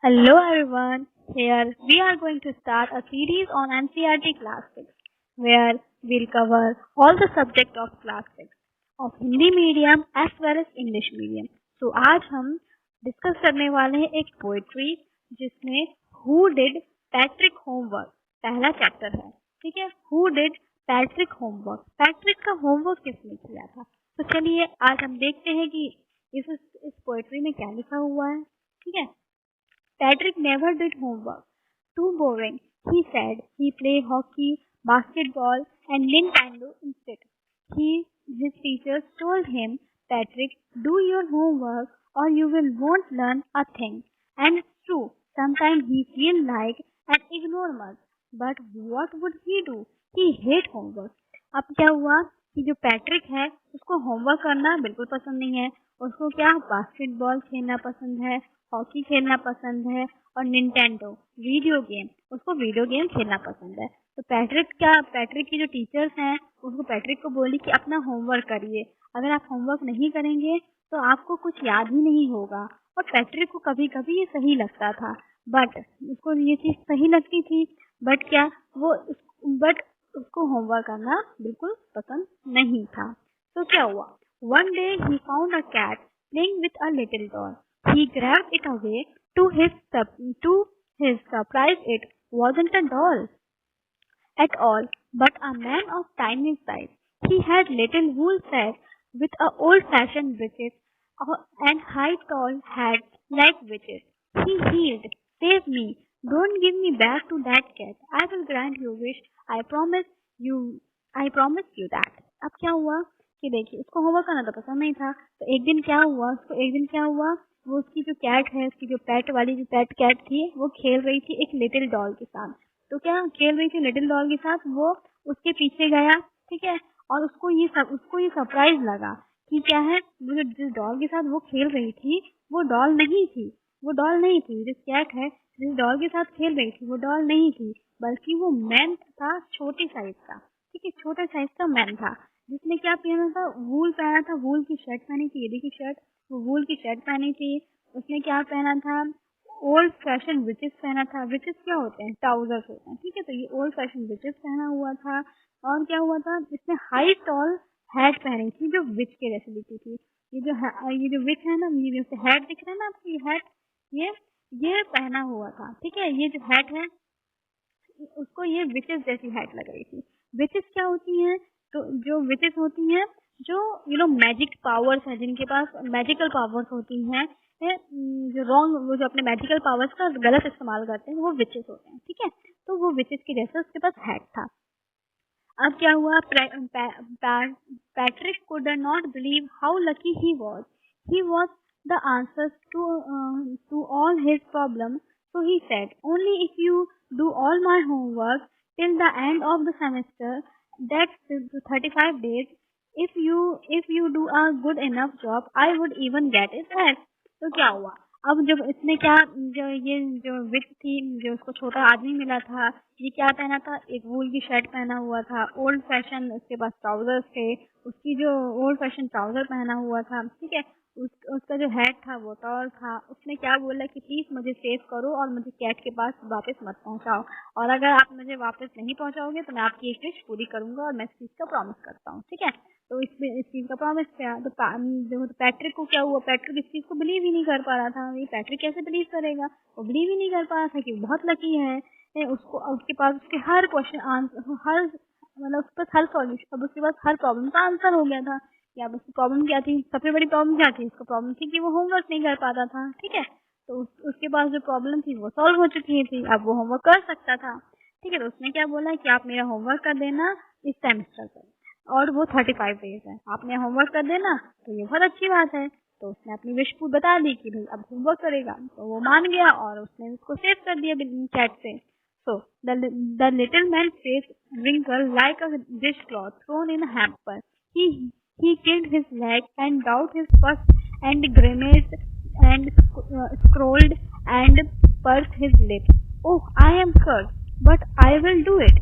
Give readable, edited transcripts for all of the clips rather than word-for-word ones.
Hello everyone, here we are going to start a series on NCERT Class 6 where we'll cover all the subject of Class 6 of Hindi medium as well as English medium. So आज हम discuss करने वाले हैं एक poetry जिसमें Who did Patrick homework पहला chapter है, ठीक है। Who did Patrick homework, Patrick का होमवर्क किसने किया था। तो चलिए आज हम देखते हैं कि इस पोएट्री में क्या लिखा हुआ है, ठीक है। Patrick never did homework. Too boring, he said. He played hockey, basketball, and Nintendo instead. His teachers told him, Patrick, do your homework or you won't learn a thing. And it's true. Sometimes he feels like an ignorer. But what would he do? He hate homework. अब क्या हुआ कि जो Patrick है उसको homework करना बिल्कुल पसंद नहीं है। उसको क्या बास्केटबॉल खेलना पसंद है, हॉकी खेलना पसंद है और निंटेंडो वीडियो गेम, उसको वीडियो गेम खेलना पसंद है। तो पैट्रिक की जो टीचर्स हैं उसको पैट्रिक को बोली कि अपना होमवर्क करिए, अगर आप होमवर्क नहीं करेंगे तो आपको कुछ याद ही नहीं होगा। और पैट्रिक को कभी कभी ये सही लगता था, बट उसको ये चीज सही लगती थी, बट उसको होमवर्क करना बिल्कुल पसंद नहीं था। तो क्या हुआ, one day he found a cat playing with a little doll. He grabbed it away. To his surprise, it wasn't a doll at all, but a man of tiny size. He had little wool sacks with a old-fashioned breeches and high tall hats like witches. He yelled, "Save me! Don't give me back to that cat. I will grant your wish. I promise you that." अब क्या हुआ कि देखिए उसको homework करना तो पसंद नहीं था। तो एक दिन क्या हुआ, वो उसकी जो कैट है, उसकी जो पेट कैट थी, वो खेल रही थी एक लिटिल डॉल के साथ। तो क्या खेल रही थी लिटिल डॉल के साथ, वो उसके पीछे गया, ठीक है। और उसको ये सरप्राइज लगा कि क्या है, वो जिस डॉल के साथ वो खेल रही थी वो डॉल नहीं थी। जिस कैट है जिस डॉल के साथ खेल रही थी वो डॉल नहीं थी, बल्कि वो मैन था, छोटे साइज का, ठीक है, छोटे साइज का मैन था, जिसने क्या पहना था, वूल पहना था, वूल की शर्ट पहनी थी, ये देखिए शर्ट, वो वूल की शर्ट पहनी थी। उसने क्या पहना था, ओल्ड फैशन विचेस पहना था। विचेस क्या होते हैं, ट्राउजर्स होते हैं, ठीक है। तो ये ओल्ड फैशन विचेस पहना हुआ था। और क्या हुआ था, इसने हाई टॉल हैट पहनी थी जो विच के जैसी दिखती थी। ये जो विच है ना, ये जो हैट दिख रहा है ना आपको, ये हैट ये पहना हुआ था, ठीक है। ये जो हैट है उसको ये विचेस जैसी हैट लग रही थी। विचेस क्या होती हैं, तो जो विचेस होती हैं जो मैजिक पावर्स हैं, जिनके पास मैजिकल पावर्स होती हैं, वो जो अपने मैजिकल पावर्स का गलत इस्तेमाल करते हैं, वो विचेस होते हैं, ठीक है। तो वो विचेस के जैसे उसके पास हैट था। अब क्या हुआ, Patrick could not believe how lucky he was the answer to all his problem. So he said, only if you do all my homework till the end of the semester, that's 35 days, if you do a good enough job, I would even get it back. तो क्या हुआ, अब जब इसने क्या, जो विच थी, जो उसको छोटा आदमी मिला था, ये क्या पहना था, एक वूल की शर्ट पहना हुआ था, ओल्ड फैशन उसके पास ट्राउजर्स थे, उसकी जो ओल्ड फैशन ट्राउजर पहना हुआ था, ठीक है। उसका जो हैट था वो टॉल था। उसने क्या बोला कि प्लीज मुझे सेव करो और मुझे कैट के पास वापस मत पहुंचाओ, और अगर आप मुझे वापस नहीं पहुंचाओगे तो मैं आपकी एक विश पूरी करूंगा, और मैं इस चीज का प्रॉमिस करता हूँ, ठीक है। तो इस चीज का प्रॉमिस किया। तो पैट्रिक को क्या हुआ, पैट्रिक इस चीज को बिलीव ही नहीं कर पा रहा था। ये पैट्रिक कैसे बिलीव करेगा, वो बिलीव ही नहीं कर पा रहा था कि बहुत लकी है। उसके पास उसके हर क्वेश्चन आंसर, उसके पास हर सॉल्यूशन, अब उसके पास हर प्रॉब्लम का आंसर हो गया था। या उसकी प्रॉब्लम क्या थी, सबसे बड़ी प्रॉब्लम क्या थी, उसको प्रॉब्लम थी कि वो होमवर्क नहीं कर पाता था, ठीक है। तो उसके पास जो प्रॉब्लम थी वो सॉल्व हो चुकी थी, अब वो होमवर्क कर सकता था, ठीक है। तो उसने क्या बोला कि आप मेरा होमवर्क कर देना इस सेमेस्टर पर, और वो 35 डेज है, आप मेरा होमवर्क कर देना, तो ये बहुत अच्छी बात है। तो उसने अपनी विश बता दी कि भाई अब होमवर्क करेगा, तो वो मान गया और उसने उसको सेव कर दिया कैट से। So the little man's face wrinkled like a dishcloth thrown in a hamper. He kicked his leg and bowed his first and grimaced and scowled and pursed his lips. Oh, I am cursed, but I will do it.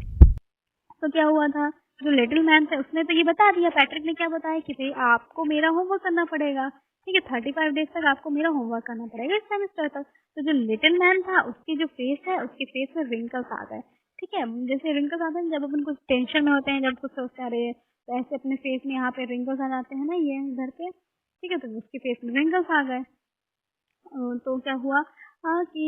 तो क्या हुआ था, जो little man था उसने तो ये बता दिया, पैट्रिक ने क्या बताया कि भाई आपको मेरा होमवर्क करना पड़ेगा, ठीक है, 35 डेज तक आपको मेरा होमवर्क करना पड़ेगा इस सेमेस्टर तक। तो जो लिटिल मैन था उसकी जो फेस है, उसके फेस में रिंकल्स आ गए। ठीक है, जैसे रिंकल्स आते हैं जब अपन कुछ टेंशन में होते हैं, जब कुछ सोचते हैं, अरे तो ऐसे अपने फेस में यहाँ पे रिंकल्स आ जाते हैं ना, ये इधर पे। ठीक है, तो उसके फेस में रिंकल्स आ गए। तो क्या हुआ कि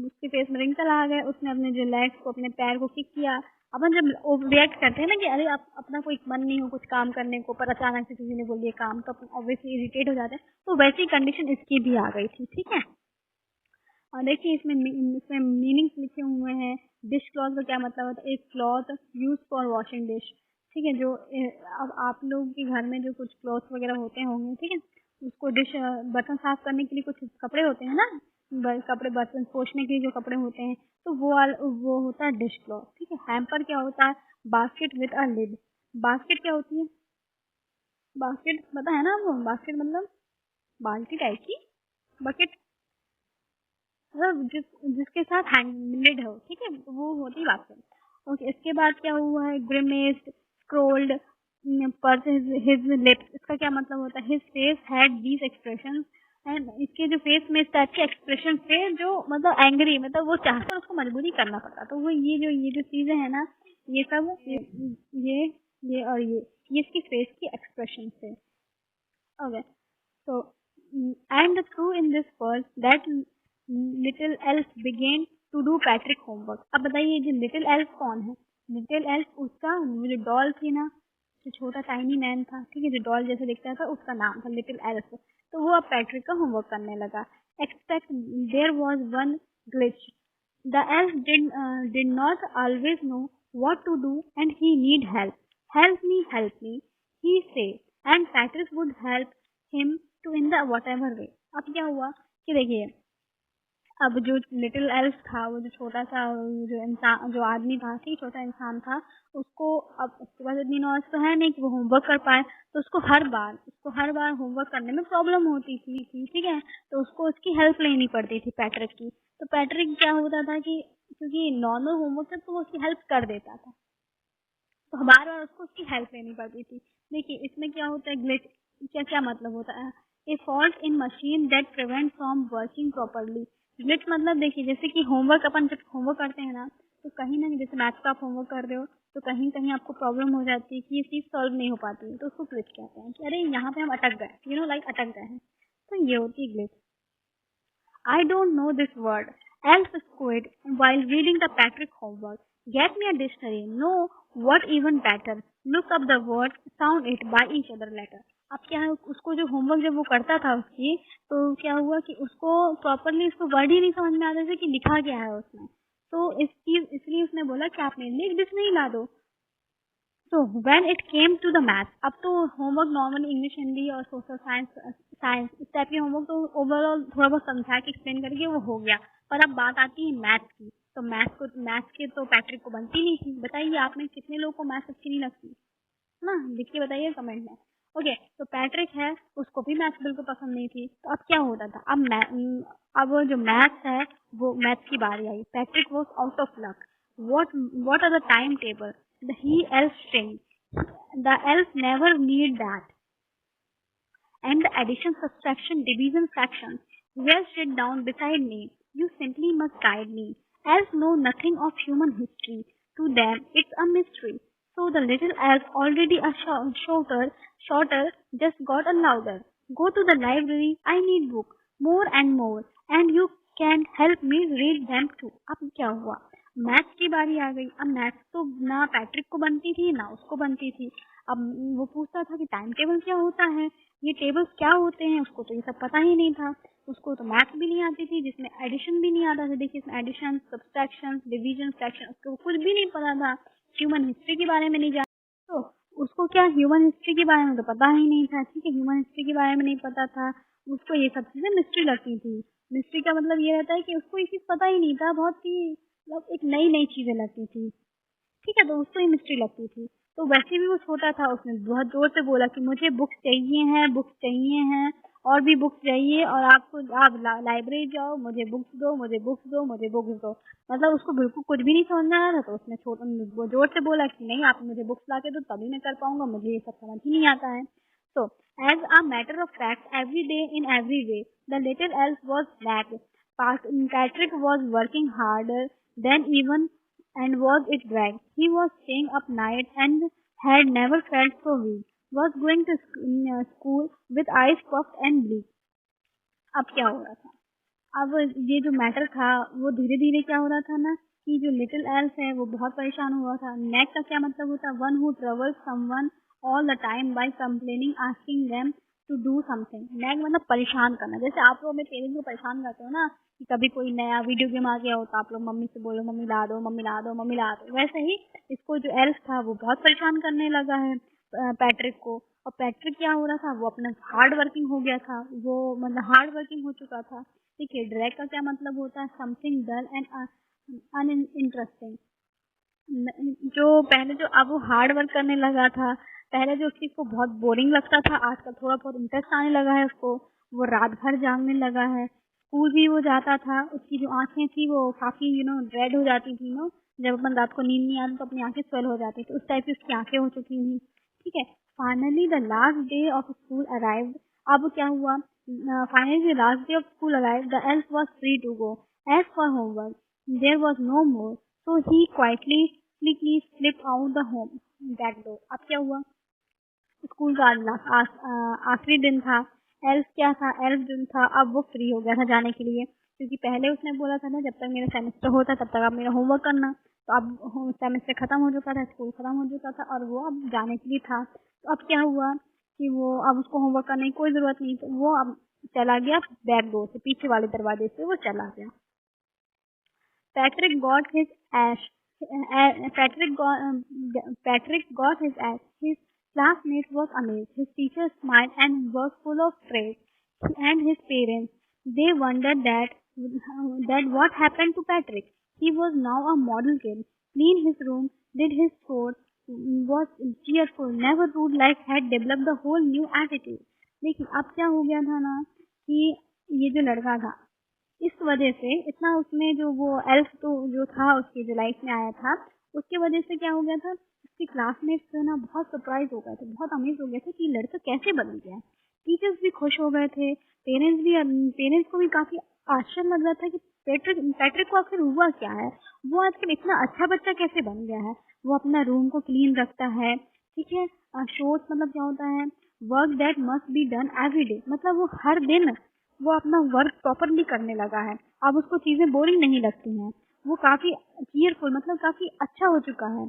उसके फेस में रिंकल आ गए, उसने अपने जो लेग्स को, अपने पैर को किक किया। अपन जब रिएक्ट करते हैं ना कि अरे अपना कोई मन नहीं हो कुछ काम करने को, पर अचानक से किसी ने बोल दिया काम, तो ऑब्वियसली इरिटेट हो जाते हैं। तो वैसी कंडीशन इसकी भी आ गई थी। ठीक है, और देखिए इसमें मीनिंग्स लिखे हुए हैं। डिश क्लॉथ का क्या मतलब होता है? एक cloth use for washing dish. ठीक है, जो अब आप लोग के घर में जो कुछ क्लॉथ वगैरह होते होंगे, ठीक है, उसको डिश बर्तन साफ करने के लिए कुछ कपड़े होते हैं ना, कपड़े बर्तन पोंछने के लिए जो कपड़े होते हैं, तो वो होता है डिश क्लॉथ। ठीक है, हैम्पर क्या होता है? Basket with a lid. Basket क्या होती है? बास्केट पता है ना आपको? बास्केट मतलब बाल्टी टाइप की, बकेट, मतलब जिसके साथ हैंडेड हो। ठीक है, तो वो होती बास्केट। ओके, इसके बाद क्या हुआ है? ग्रिमेस्ड, स्क्रोल्ड, पर्स हिज लिप्स। इसका क्या मतलब होता है? His face had these expression, and इसके जो फेस में इस टाइप के एक्सप्रेशन थे जो मतलब एंग्री, मतलब वो चाहता उसको मजबूरी करना पड़ता। तो वो ये जो चीजें है ना, ये सब ये और ये इसकी फेस की एक्सप्रेशन थे। Okay, so and true in this world that little elf began to do Patrick homework। अब बताइए जो लिटिल एल्फ कौन है? लिटिल एल्फ उसका वो जो डॉल थी ना, जो छोटा टाइनी मैन था, ठीक है, जो डॉल जैसे दिखता था, उसका नाम था लिटिल एल्फ। तो वो अब पैट्रिक का होमवर्क करने लगा। Expect there was one glitch. The elf did not always know what to do and he need help. Help me, he said, and Patrick would help him to in the whatever way। अब क्या हुआ कि देखिए, अब जो little elf था, वो जो छोटा सा जो इंसान, जो आदमी था, ठीक, छोटा इंसान था, उसको अब उसके पास इतनी नॉलेज तो है नहीं कि वो होमवर्क कर पाए। तो उसको हर बार होमवर्क करने में प्रॉब्लम होती थी। ठीक है, तो उसको उसकी हेल्प लेनी पड़ती थी, पैट्रिक की। तो पैट्रिक क्या होता था कि क्योंकि नॉर्मल होमवर्क था तो वो उसकी हेल्प कर देता था, तो बार बार उसको उसकी हेल्प लेनी पड़ती थी। देखिए इसमें क्या होता है, ग्लिच, क्या क्या मतलब होता है? ए fault in machine that prevent from working properly. Glitch मतलब देखिए, जैसे कि होमवर्क, अपन जब होमवर्क करते हैं ना, तो कहीं ना कहीं जैसे मैथ्स का आप होमवर्क कर रहे हो, तो कहीं कहीं आपको प्रॉब्लम हो जाती है कि ये चीज सॉल्व नहीं हो पाती है, तो उसको ग्लिच कहते हैं कि अरे यहाँ पे हम अटक गए, लाइक अटक गए हैं। तो ये होती है glitch. I don't know this word, Elf squid while reading the Patrick homework. Get me a dictionary. No, what even better? Look up the word, sound it by each other letter. अब क्या है, उसको जो homework जब वो करता था उसकी, तो क्या हुआ कि उसको प्रॉपरली उसको वर्ड ही नहीं समझ में आता था कि लिखा क्या है उसमें। तो इसलिए उसने बोला कि आप मेरे लिए एक डिक्शनरी ला दो। So when it came to the math, अब तो होमवर्क नॉर्मल इंग्लिश, हिंदी और सोशल साइंस इस टाइप के होमवर्क तो ओवरऑल थोड़ा बहुत समझा के एक्सप्लेन करके वो हो गया। पर अब बात आती है मैथ की, तो मैथ के तो पैट्रिक को बनती नहीं थी। बताइए आप में कितने लोगों को मैथ अच्छी नहीं लगती ना, लिख के बताइए कमेंट में। ओके, तो पैट्रिक है, उसको भी मैथ बिल्कुल पसंद नहीं थी। तो अब क्या होता था, अब जो मैथ्स है, वो मैथ्स की बारी आई। Patrick was out of luck. What are the timetable? He elf string. The elf never need that. And the addition, subtraction, division fractions. Well, sit down beside me. You simply must guide me. Elves know nothing of human history. To them, it's a mystery. So the little elf, already a shorter, just got a louder. Go to the library. I need book. More and more. And you can help me read them too. अब क्या हुआ? Maths की बारी आ गई। अब maths तो ना Patrick को बनती थी ना उसको बनती थी। अब वो पूछता था कि टाइम टेबल क्या होता है, ये टेबल्स क्या होते हैं, उसको तो ये सब पता ही नहीं था। उसको तो मैथ भी नहीं आती थी, जिसमें एडिशन भी नहीं आता था। देखिए इसमें एडिशन, सब्सट्रैक्शन, डिवीजन, फ्रैक्शन, उसको कुछ भी नहीं पता था। ह्यूमन हिस्ट्री के बारे में नहीं जाना, तो उसको क्या ह्यूमन हिस्ट्री के बारे में तो पता ही नहीं था। ठीक है, ह्यूमन हिस्ट्री के बारे में नहीं पता था, उसको ये सब चीजें मिस्ट्री लगती थी। मिस्ट्री का मतलब ये रहता है कि उसको ये चीज पता ही नहीं था, बहुत ही मतलब एक नई नई चीजें लगती थी। ठीक है, तो उसको ही मिस्ट्री लगती थी। तो वैसे भी वो छोटा था, उसने बहुत जोर से बोला कि मुझे बुक्स चाहिए हैं और भी बुक्स चाहिए, और आप लाइब्रेरी जाओ, मुझे बुक्स दो, मुझे बुक्स दो। मतलब उसको बिल्कुल कुछ भी नहीं समझ में आ रहा था। तो उसने वो जोर से बोला कि नहीं, आप मुझे बुक्स ला के दो, तभी मैं कर पाऊंगा, मुझे ये सब समझ ही नहीं आता है। So, as a matter of fact, every day in every way, the little elf was back. Patrick was working harder than even and was it dragged. He was staying up night and had never felt so weak. Was going to school with eyes puffed and bleak. अब क्या हो रहा था? अब ये जो matter था वो धीरे धीरे क्या हो रहा था ना कि जो लिटिल एल्फ है वो बहुत परेशान हुआ था। नेक का क्या मतलब होता है? One who troubles someone all the time by complaining asking them to do something. Nag मतलब परेशान करना। जैसे आप लोग अपने पेरेंट्स को परेशान करते हो ना कि कभी कोई नया वीडियो गेम आ गया हो तो आप लोग मम्मी से बोलो मम्मी ला दो मम्मी ला दो मम्मी ला दो। वैसे ही इसको जो एल्फ था वो बहुत परेशान करने लगा है पैट्रिक को। और पैट्रिक क्या हो रहा था? वो अपना हार्ड वर्किंग हो गया था। वो मतलब हार्ड वर्किंग हो चुका था। ठीक है। ड्रैग का क्या मतलब होता है? Something dull and uninteresting. जो पहले जो अब वो हार्ड वर्क करने लगा था, पहले जो उसकी को बहुत बोरिंग लगता था, आजकल थोड़ा बहुत इंटरेस्ट आने लगा है उसको। वो रात भर जागने लगा है। स्कूल भी वो जाता था। उसकी जो आंखें थी वो काफी रेड हो जाती थी जब अपन रात को नींद नहीं आती तो अपनी आंखें स्वेल हो जाती थी। उस टाइप की उसकी आंखें हो चुकी थी। ठीक है। Finally the last day of school arrived. अब क्या हुआ? Finally the last day of school arrived. The elf was free to go as for homework there was no more, so he quietly slip out the home back door. अब क्या हुआ? School का आखिरी दिन था। एल्फ क्या था? Elf दिन था। अब वो फ्री हो गया था जाने के लिए, क्योंकि पहले उसने बोला था ना जब तक मेरा सेमेस्टर होता तब तक आप मेरा होमवर्क करना। तो अब सेमेस्टर खत्म हो चुका था, स्कूल खत्म हो चुका था और वो अब जाने के लिए था। तो अब क्या हुआ कि वो अब उसको होमवर्क करने की कोई जरूरत नहीं। तो वो अब चला गया बैक डोर से, पीछे वाले दरवाजे से वो चला गया। Patrick got his ash. Patrick got his ash. His classmates was amazed. His teacher smiled and was full of praise. And his parents, they wondered that what happened to Patrick. He was now a model kid. Cleaned his room, did his chores, was cheerful, never rude, like had developed a whole new attitude. लेकिन अब क्या हो गया था ना कि ये जो लड़का था इस वजह से इतना उसमें जो वो एल्फ तो जो था उसकी जो लाइफ में आया था उसकी वजह से क्या हो गया था? उसके क्लासमेट्स जो ना बहुत सरप्राइज हो गए थे, बहुत अमेज हो गए थे कि लड़का कैसे बदल गया। टीचर्स भी खुश हो गए थे, पेरेंट्स को भी काफी आश्चर्य लग रहा था कि पैट्रिक को आखिर हुआ क्या है, वो आजकल इतना अच्छा बच्चा कैसे बन गया है। वो अपना रूम को क्लीन रखता है। ठीक है। शोर्स मतलब क्या होता है? Work that must be done every day. मतलब वो हर दिन वो अपना वर्क प्रॉपरली करने लगा है। अब उसको चीजें बोरिंग नहीं लगती हैं। वो काफी चीयरफुल मतलब काफी अच्छा हो चुका है।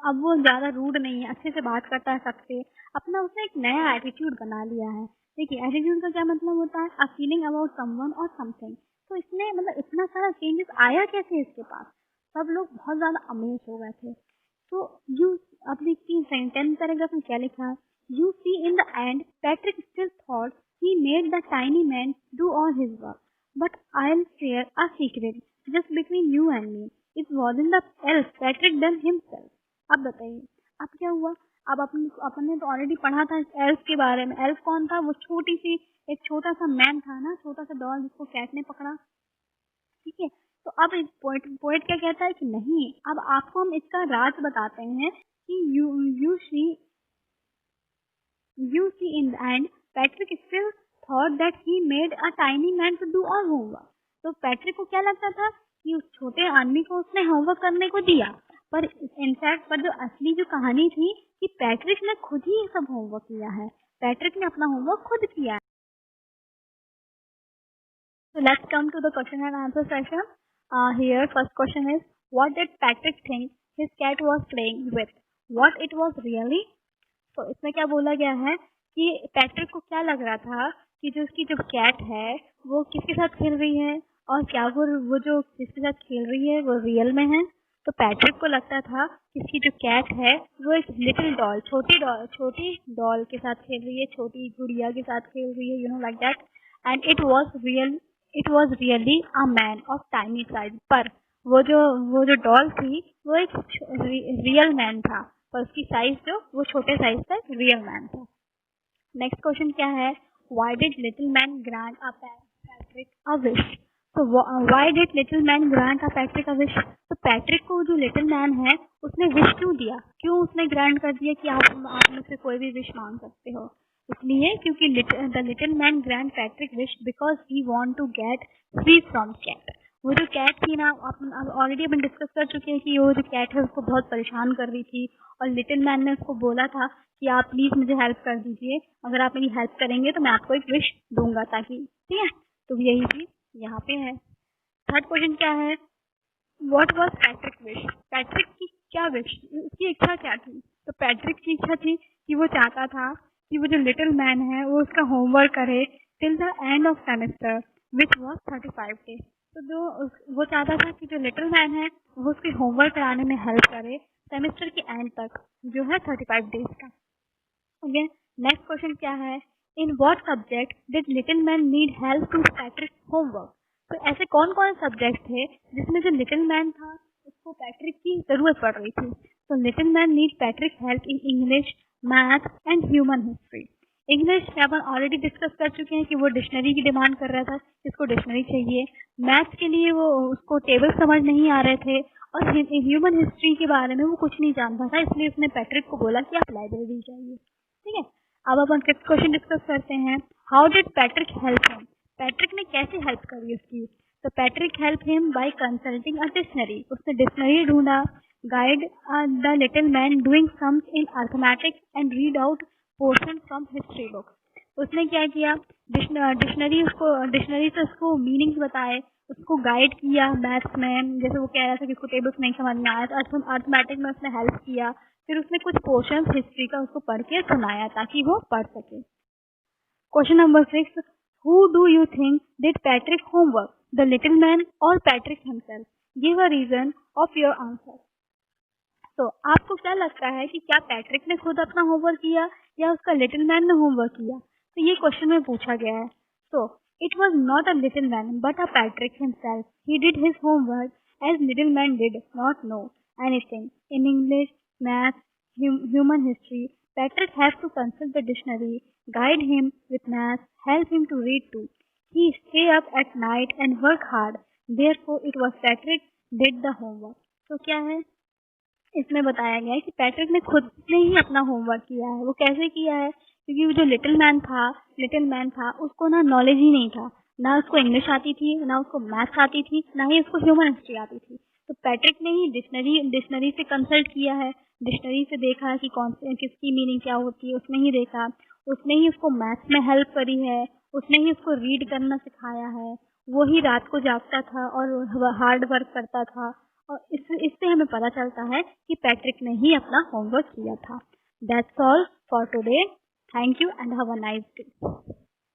अब वो ज्यादा रूड नहीं है, अच्छे से बात करता है सबसे। अपना उसने एक नया एटीट्यूड बना लिया है। देखिए एटीट्यूड का क्या मतलब होता है? अ फीलिंग अबाउट समवन और समथिंग। तो इसमें मतलब इतना सारा चेंजेस आया कैसे इसके पास? सब लोग बहुत ज्यादा अमेज हो गए थे। तो यू अब देखिए सेंटेंस पैराग्राफ में क्या लिखा है? You see in the end Patrick still thought he made the tiny man do all his work. But I'll share a secret just between you and me. It wasn't the elf Patrick done himself. अब बताइए अब क्या हुआ? अब अपने तो already पढ़ा था एल्फ के बारे में। एल्फ कौन था? वो छोटी सी एक छोटा सा मैन था ना, छोटा सा डॉल जिसको कैट ने पकड़ा। ठीक है। तो अब पोएट क्या कहता है कि नहीं, अब आपको हम इसका राज बताते हैं कि you see in the end Patrick still thought that he made a tiny man to do all homework. तो पैट्रिक को क्या लगता था कि उस छोटे आदमी को उसने होमवर्क करने को दिया, पर इनफैक्ट पर जो असली जो कहानी थी कि पैट्रिक ने खुद ही ये सब होमवर्क किया है। पैट्रिक ने अपना होमवर्क खुद किया है। So let's come to the question and answer session. Here first question is, what did Patrick think his cat was playing with? What it was really? तो इसमें क्या बोला गया है कि पैट्रिक को क्या लग रहा था कि जो उसकी जो कैट है वो किसके साथ खेल रही है और क्या वो जो जिसके साथ खेल रही है वो रियल में है। तो पैट्रिक को लगता था कि इसकी जो कैट है वो एक लिटिल डॉल छोटी डॉल के साथ खेल रही है, छोटी गुड़िया के साथ खेल रही है, like that. And it was really a man of tiny size. पर वो जो डॉल थी वो एक रियल मैन था, पर उसकी साइज जो वो छोटे साइज का रियल मैन था। नेक्स्ट क्वेश्चन क्या है? Why did little man grant a Patrick a wish? तो why did little man grant a Patrick a wish? तो पैट्रिक को जो लिटिल मैन है उसने विश क्यों दिया? क्यों उसने ग्रांट कर दिया कि आप में से कोई भी विश मांग सकते हो? इसलिए क्योंकि the little man grant Patrick wish because he want to get free from cat. वो जो कैट थी ना, ऑलरेडी अपन डिस्कस कर चुके हैं कि वो जो कैट है उसको बहुत परेशान कर रही थी और लिटिल मैन ने उसको बोला था कि आप प्लीज मुझे हेल्प कर दीजिए, अगर आप मेरी हेल्प करेंगे तो मैं आपको एक विश दूंगा, ताकि ठीक है। तो यही चीज यहाँ पे है। थर्ड क्वेश्चन क्या है? What was Patrick wish? Patrick की क्या विश, उसकी इच्छा क्या थी? तो पैट्रिक की इच्छा थी कि वो चाहता था कि वो जो लिटिल मैन है वो उसका होमवर्क करे till the end of semester which was 35 days. तो जो वो चाहता था कि जो लिटिल मैन है वो उसके होमवर्क कराने में हेल्प करे सेमेस्टर के एंड तक, जो है 35 डेज का। ओके, नेक्स्ट क्वेश्चन क्या है? In what subject did little man need help to Patrick homework? तो ऐसे कौन कौन सब्जेक्ट थे जिसमें जो लिटिल मैन था उसको पैट्रिक की जरूरत पड़ रही थी? तो little man need Patrick help in English, math and human history. English upon already discuss कर चुके हैं कि वो डिक्शनरी की डिमांड कर रहा था, इसको डिक्शनरी चाहिए। मैथ्स के लिए वो उसको टेबल समझ नहीं आ रहे थे, और ह्यूमन हिस्ट्री के बारे में वो कुछ नहीं जानता था, इसलिए उसने पैट्रिक को बोला कि आप लाइब्रेरी जाइए। ठीक है, अब अपन फिफ्थ क्वेश्चन डिस्कस करते हैं। How did Patrick help him? Patrick ने कैसे हेल्प करी उसकी? तो Patrick help him by consulting a dictionary. उसने डिक्शनरी ढूंढा। Guide the little man doing sums in arithmetics and read out portion from history book. उसने क्या किया? डिक्शनरी से उसको मीनिंग्स बताए, उसको गाइड किया मैथ्स में, जैसे वो कह रहा था कि उसको टेबल्स नहीं समझ में आया तो अर्थमेटिक में उसने हेल्प किया। फिर उसने कुछ पोर्शन हिस्ट्री का उसको पढ़ के सुनाया ताकि वो पढ़ सके। Question number 6, who do you think did Patrick homework, the little man और Patrick himself? Give a reason of your answer. तो आपको क्या लगता है कि क्या पैट्रिक ने खुद अपना होमवर्क किया या उसका लिटिल मैन ने होमवर्क किया? तो ये क्वेश्चन में पूछा गया है। तो it was not a little man but a Patrick himself. He did his homework as little man did not know anything in English, math, human history. Patrick has to consult the dictionary, guide him with math, help him to read too. He stay up at night and work hard. Therefore, it was Patrick did the homework. तो क्या है? इसमें बताया गया है कि Patrick ने खुद ने ही अपना होमवर्क किया है। वो कैसे किया है? क्योंकि वो जो लिटिल मैन था उसको ना नॉलेज ही नहीं था, ना उसको इंग्लिश आती थी, ना उसको मैथ्स आती थी, ना ही उसको ह्यूमन हिस्ट्री आती थी। तो पैट्रिक ने ही डिक्शनरी से कंसल्ट किया है, डिक्शनरी से देखा कि कौन से किसकी मीनिंग क्या होती है, उसने ही देखा, उसने ही उसको मैथ्स में हेल्प करी है, उसने ही उसको रीड करना सिखाया है। वो ही रात को जागता था और हार्ड वर्क करता था, और इससे हमें पता चलता है कि पैट्रिक ने ही अपना होमवर्क किया था। That's all for today. Thank you and have a nice day.